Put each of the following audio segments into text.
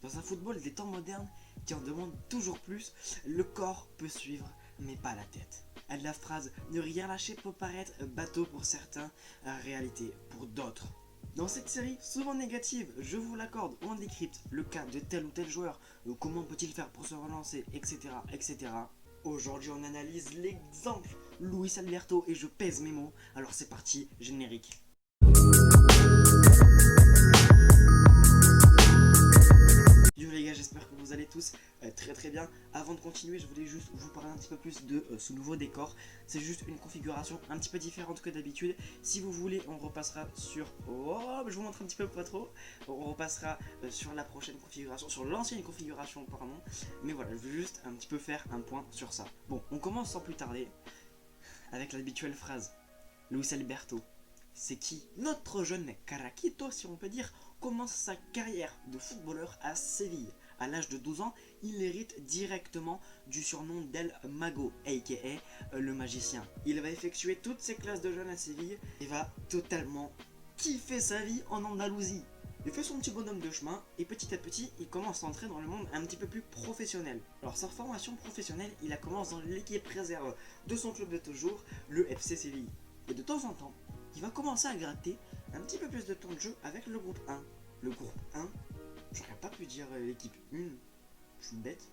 Dans un football des temps modernes qui en demande toujours plus, le corps peut suivre, mais pas la tête. La phrase « ne rien lâcher » peut paraître bateau pour certains, réalité pour d'autres. Dans cette série, souvent négative, je vous l'accorde, on décrypte le cas de tel ou tel joueur, comment peut-il faire pour se relancer, etc. etc. Aujourd'hui, on analyse l'exemple Luis Alberto et je pèse mes mots, alors c'est parti, générique. Yo les gars, j'espère que vous allez tous très bien. Avant de continuer, je voulais juste vous parler un petit peu plus de ce nouveau décor. C'est juste une configuration un petit peu différente que d'habitude. Si vous voulez, on repassera sur... Oh, je vous montre un petit peu pas trop. On repassera sur la prochaine configuration, sur l'ancienne configuration, pardon. Mais voilà, je veux juste un petit peu faire un point sur ça. Bon, on commence sans plus tarder avec l'habituelle phrase. Luis Alberto, c'est qui? Notre jeune Caraquito, si on peut dire, commence sa carrière de footballeur à Séville. À l'âge de 12 ans, il hérite directement du surnom d'El Mago, a.k.a. le magicien. Il va effectuer toutes ses classes de jeunes à Séville et va totalement kiffer sa vie en Andalousie. Il fait son petit bonhomme de chemin et petit à petit, il commence à entrer dans le monde un petit peu plus professionnel. Alors sa formation professionnelle, il la commence dans l'équipe réserve de son club de toujours, le FC Séville. Et de temps en temps, il va commencer à gratter un petit peu plus de temps de jeu avec le groupe 1. Le groupe 1, j'aurais pas pu dire l'équipe 1, je suis bête.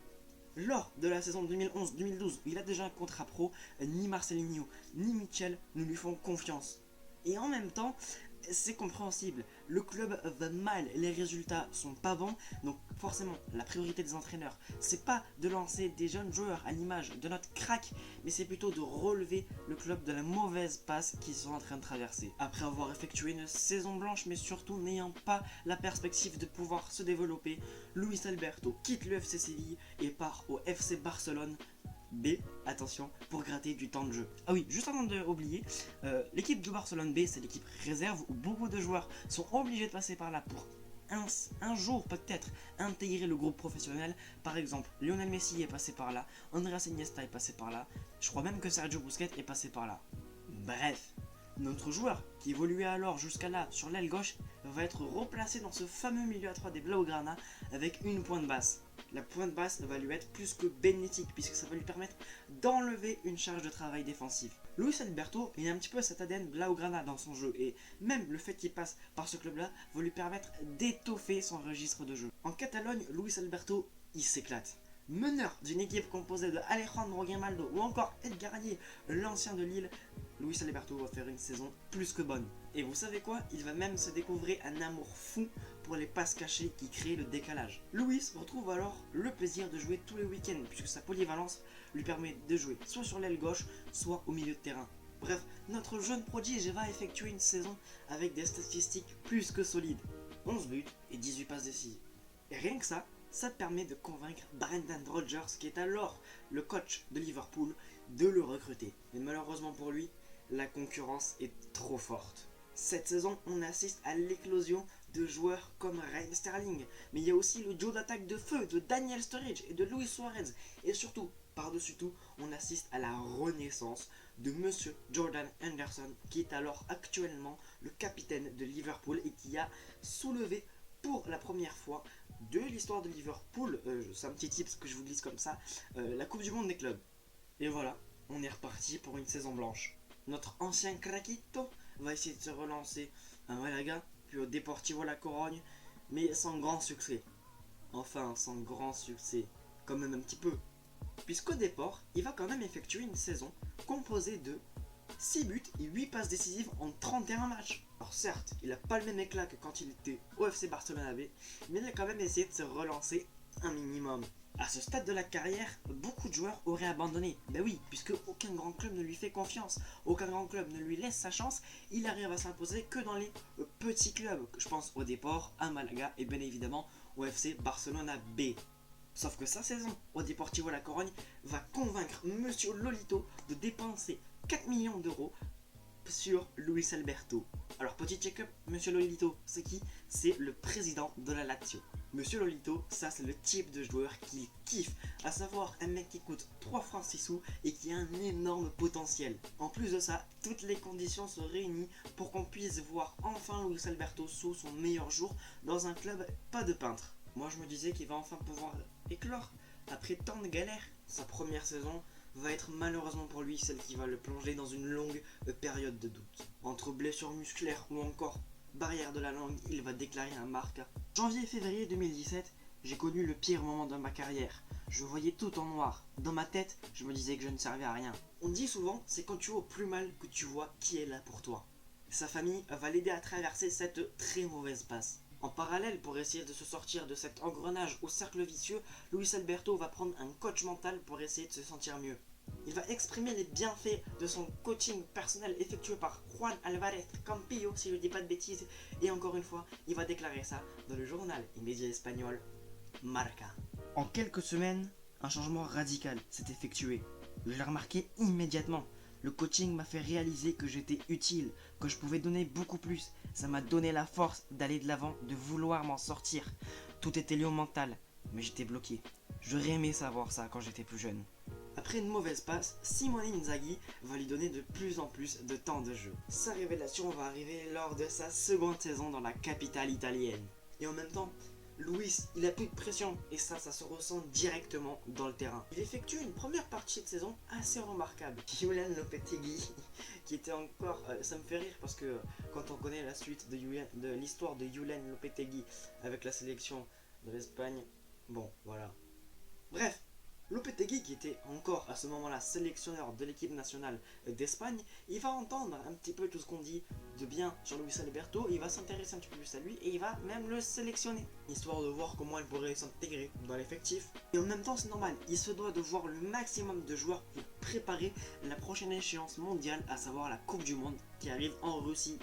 Lors de la saison 2011-2012, il a déjà un contrat pro, ni Marcelinho ni Michel ne lui font confiance. Et en même temps, c'est compréhensible, le club va mal, les résultats sont pas bons, donc forcément la priorité des entraîneurs, c'est pas de lancer des jeunes joueurs à l'image de notre crack, mais c'est plutôt de relever le club de la mauvaise passe qu'ils sont en train de traverser. Après avoir effectué une saison blanche, mais surtout n'ayant pas la perspective de pouvoir se développer, Luis Alberto quitte le FC Séville et part au FC Barcelone B, attention, pour gratter du temps de jeu. Ah oui, juste avant de oublier, l'équipe de Barcelone B, c'est l'équipe réserve où beaucoup de joueurs sont obligés de passer par là pour un jour peut-être intégrer le groupe professionnel. Par exemple, Lionel Messi est passé par là, Andreas Iniesta est passé par là, je crois même que Sergio Busquets est passé par là. Bref, notre joueur, qui évoluait alors jusqu'à là sur l'aile gauche, va être replacé dans ce fameux milieu à 3 des Blaugrana avec une pointe basse. La pointe basse va lui être plus que bénéfique puisque ça va lui permettre d'enlever une charge de travail défensive. Luis Alberto, il a un petit peu cet ADN Blaugrana dans son jeu et même le fait qu'il passe par ce club-là va lui permettre d'étoffer son registre de jeu. En Catalogne, Luis Alberto, il s'éclate. Meneur d'une équipe composée de Alejandro Grimaldo ou encore Edgar Aguirre, l'ancien de Lille, Luis Alberto va faire une saison plus que bonne. Et vous savez quoi? Il va même se découvrir un amour fou pour les passes cachées qui créent le décalage. Luis retrouve alors le plaisir de jouer tous les week-ends puisque sa polyvalence lui permet de jouer soit sur l'aile gauche, soit au milieu de terrain. Bref, notre jeune prodige va effectuer une saison avec des statistiques plus que solides. 11 buts et 18 passes décisives. Et rien que ça permet de convaincre Brendan Rodgers, qui est alors le coach de Liverpool, de le recruter. Mais malheureusement pour lui, la concurrence est trop forte. Cette saison, on assiste à l'éclosion de joueurs comme Raheem Sterling, mais il y a aussi le duo d'attaque de feu de Daniel Sturridge et de Luis Suarez. Et surtout, par-dessus tout, on assiste à la renaissance de Monsieur Jordan Henderson, qui est alors actuellement le capitaine de Liverpool et qui a soulevé pour la première fois de l'histoire de Liverpool, c'est un petit tips que je vous glisse comme ça, la Coupe du Monde des clubs. Et voilà, on est reparti pour une saison blanche. Notre ancien Craquito va essayer de se relancer à Malaga, puis au Deportivo La Corogne, mais sans grand succès. Enfin, sans grand succès, quand même un petit peu. Puisqu'au départ, il va quand même effectuer une saison composée de 6 buts et 8 passes décisives en 31 matchs. Alors certes, il n'a pas le même éclat que quand il était au FC Barcelone AB, mais il a quand même essayé de se relancer un minimum. À ce stade de la carrière, beaucoup de joueurs auraient abandonné. Ben oui, puisque aucun grand club ne lui fait confiance, aucun grand club ne lui laisse sa chance, il arrive à s'imposer que dans les petits clubs. Je pense au Deport, à Malaga et bien évidemment au FC Barcelone B. Sauf que sa saison au Deportivo La Corogne va convaincre Monsieur Lolito de dépenser 4 millions d'euros sur Luis Alberto. Alors petit check-up, Monsieur Lolito, c'est qui? C'est le président de la Lazio. Monsieur Lolito, ça c'est le type de joueur qu'il kiffe, à savoir un mec qui coûte 3 francs 6 sous et qui a un énorme potentiel. En plus de ça, toutes les conditions se réunissent pour qu'on puisse voir enfin Luis Alberto sous son meilleur jour dans un club pas de peintre. Moi je me disais qu'il va enfin pouvoir éclore. Après tant de galères, sa première saison va être malheureusement pour lui celle qui va le plonger dans une longue période de doute. Entre blessures musculaires ou encore barrière de la langue, il va déclarer un marque. Janvier et février 2017, j'ai connu le pire moment de ma carrière. Je voyais tout en noir. Dans ma tête, je me disais que je ne servais à rien. On dit souvent, c'est quand tu vas au plus mal que tu vois qui est là pour toi. Sa famille va l'aider à traverser cette très mauvaise passe. En parallèle, pour essayer de se sortir de cet engrenage au cercle vicieux, Luis Alberto va prendre un coach mental pour essayer de se sentir mieux. Il va exprimer les bienfaits de son coaching personnel effectué par Juan Álvarez Campillo, si je ne dis pas de bêtises, et encore une fois, il va déclarer ça dans le journal et média espagnol Marca. En quelques semaines, un changement radical s'est effectué. Je l'ai remarqué immédiatement. Le coaching m'a fait réaliser que j'étais utile, que je pouvais donner beaucoup plus. Ça m'a donné la force d'aller de l'avant, de vouloir m'en sortir. Tout était lié au mental, mais j'étais bloqué. J'aurais aimé savoir ça quand j'étais plus jeune. Après une mauvaise passe, Simone Inzaghi va lui donner de plus en plus de temps de jeu. Sa révélation va arriver lors de sa seconde saison dans la capitale italienne. Et en même temps, Luis, il a plus de pression et ça se ressent directement dans le terrain. Il effectue une première partie de saison assez remarquable. Julian Lopetegui, qui était encore... ça me fait rire parce que quand on connaît la suite de l'histoire de Julian Lopetegui avec la sélection de l'Espagne, bon, voilà. Bref, Lopetegui, qui était encore à ce moment-là sélectionneur de l'équipe nationale d'Espagne, il va entendre un petit peu tout ce qu'on dit de bien sur Luis Alberto, il va s'intéresser un petit peu plus à lui et il va même le sélectionner, histoire de voir comment il pourrait s'intégrer dans l'effectif. Et en même temps, c'est normal, il se doit de voir le maximum de joueurs pour préparer la prochaine échéance mondiale, à savoir la Coupe du Monde qui arrive en Russie.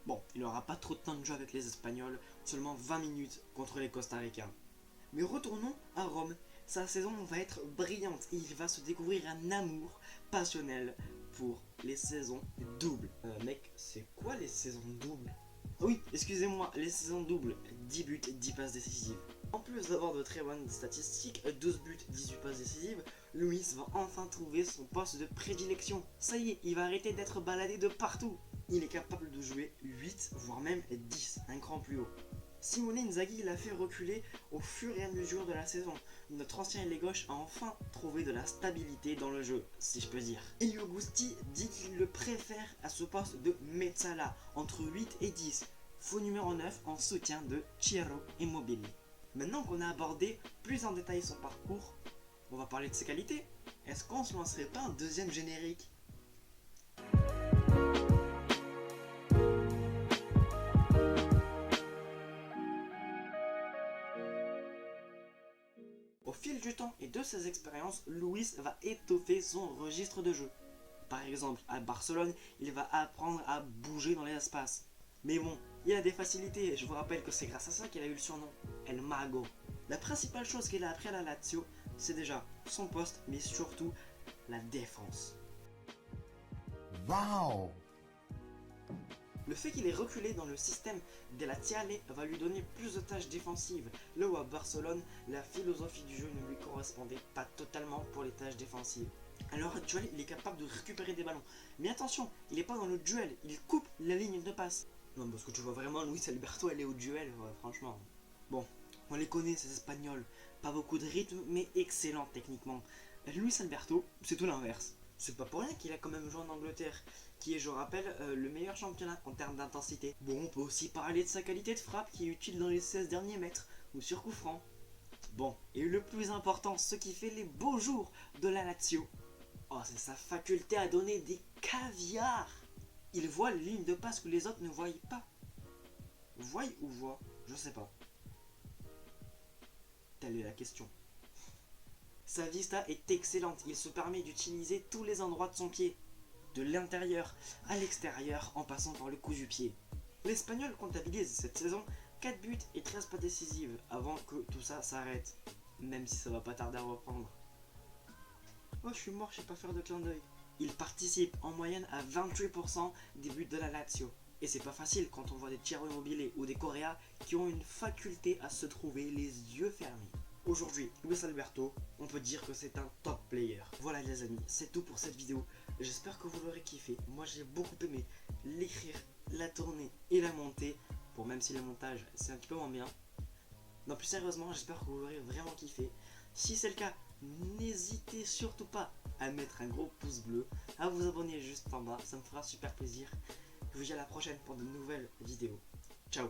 Bon, il n'aura pas trop de temps de jeu avec les Espagnols, seulement 20 minutes contre les Costa-Ricains. Mais retournons à Rome. Sa saison va être brillante et il va se découvrir un amour passionnel pour les saisons doubles. Mec, c'est quoi les saisons doubles? Oui, excusez-moi, les saisons doubles, 10 buts, 10 passes décisives. En plus d'avoir de très bonnes statistiques, 12 buts, 18 passes décisives, Luis va enfin trouver son poste de prédilection. Ça y est, il va arrêter d'être baladé de partout. Il est capable de jouer 8, voire même 10, un cran plus haut. Simone Inzaghi l'a fait reculer au fur et à mesure de la saison. Notre ancien ailier gauche a enfin trouvé de la stabilité dans le jeu, si je peux dire. Elio Gusti dit qu'il le préfère à ce poste de Mezzala, entre 8 et 10, faux numéro 9 en soutien de Ciro Immobile. Maintenant qu'on a abordé plus en détail son parcours, on va parler de ses qualités. Est-ce qu'on se lancerait pas un deuxième générique? Au fil du temps et de ses expériences, Luis va étoffer son registre de jeu. Par exemple, à Barcelone, il va apprendre à bouger dans l'espace. Mais bon, il a des facilités, et je vous rappelle que c'est grâce à ça qu'il a eu le surnom El Mago. La principale chose qu'il a appris à la Lazio, c'est déjà son poste, mais surtout la défense. Wow! Le fait qu'il ait reculé dans le système de la Tiale va lui donner plus de tâches défensives. Là où à Barcelone, la philosophie du jeu ne lui correspondait pas totalement pour les tâches défensives. À l'heure actuelle, il est capable de récupérer des ballons. Mais attention, il n'est pas dans le duel, il coupe la ligne de passe. Non, parce que tu vois vraiment Luis Alberto aller au duel, ouais, franchement. Bon, on les connaît ces Espagnols. Pas beaucoup de rythme, mais excellent techniquement. Luis Alberto, c'est tout l'inverse. C'est pas pour rien qu'il a quand même joué en Angleterre, qui est, je rappelle, le meilleur championnat en termes d'intensité. Bon, on peut aussi parler de sa qualité de frappe qui est utile dans les 16 derniers mètres, ou sur coup franc. Bon, et le plus important, ce qui fait les beaux jours de la Lazio, oh, c'est sa faculté à donner des caviars. Il voit les lignes de passe que les autres ne voient pas. Voient ou voient, je sais pas. Telle est la question. Sa vista est excellente, il se permet d'utiliser tous les endroits de son pied, de l'intérieur à l'extérieur en passant par le coup du pied. L'Espagnol comptabilise cette saison 4 buts et 13 passes décisives avant que tout ça s'arrête, même si ça va pas tarder à reprendre. Oh, je suis mort, je sais pas faire de clin d'œil. Il participe en moyenne à 28% des buts de la Lazio. Et c'est pas facile quand on voit des Ciro Immobile ou des Correa qui ont une faculté à se trouver les yeux fermés. Aujourd'hui, Luis Alberto, on peut dire que c'est un top player. Voilà les amis, c'est tout pour cette vidéo. J'espère que vous l'aurez kiffé. Moi j'ai beaucoup aimé l'écrire, la tourner et la monter. Bon, même si le montage c'est un petit peu moins bien. Non, plus sérieusement, j'espère que vous l'aurez vraiment kiffé. Si c'est le cas, n'hésitez surtout pas à mettre un gros pouce bleu, à vous abonner juste en bas, ça me fera super plaisir. Je vous dis à la prochaine pour de nouvelles vidéos. Ciao.